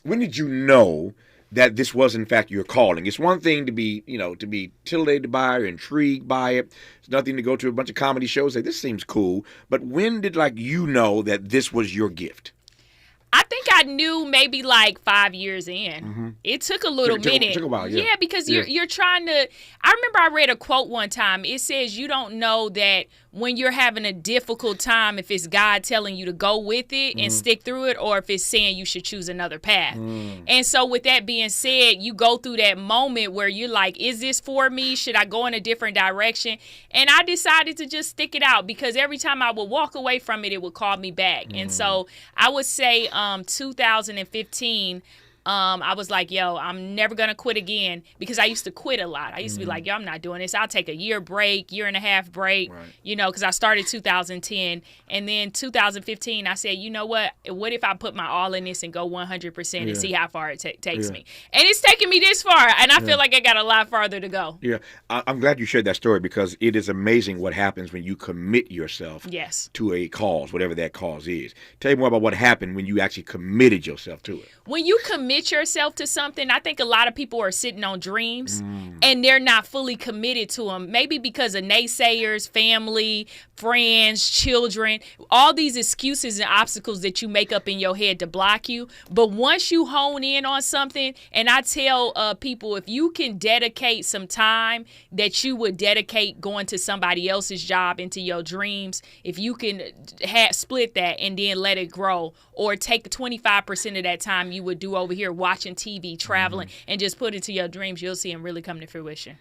when did you know that this was in fact your calling? It's one thing to be, to be titillated by or intrigued by it. It's nothing to go to a bunch of comedy shows like this seems cool. But when did you know that this was your gift? I think I knew maybe like 5 years in. Mm-hmm. It took a little minute. Took a while, yeah. Yeah, because you're trying to. I remember I read a quote one time. It says you don't know that when you're having a difficult time, if it's God telling you to go with it and stick through it, or if it's saying you should choose another path. And so with that being said, you go through that moment where you're like, is this for me? Should I go in a different direction? And I decided to just stick it out because every time I would walk away from it, it would call me back. And so I would say 2015, I was like, yo, I'm never going to quit again because I used to quit a lot. I used to be like, yo, I'm not doing this. I'll take a year and a half break, because I started 2010. And then 2015, I said, you know what if I put my all in this and go 100% and see how far it takes me? And it's taken me this far, and I feel like I got a lot farther to go. Yeah, I'm glad you shared that story because it is amazing what happens when you commit yourself to a cause, whatever that cause is. Tell me more about what happened when you actually committed yourself to it. When you commit yourself to something, I think a lot of people are sitting on dreams and they're not fully committed to them. Maybe because of naysayers, family, friends, children, all these excuses and obstacles that you make up in your head to block you. But once you hone in on something, and I tell people, if you can dedicate some time that you would dedicate going to somebody else's job into your dreams, if you can split that and then let it grow, or take 25% of that time you would do over here watching TV, traveling, and just put it to your dreams, you'll see them really come to fruition.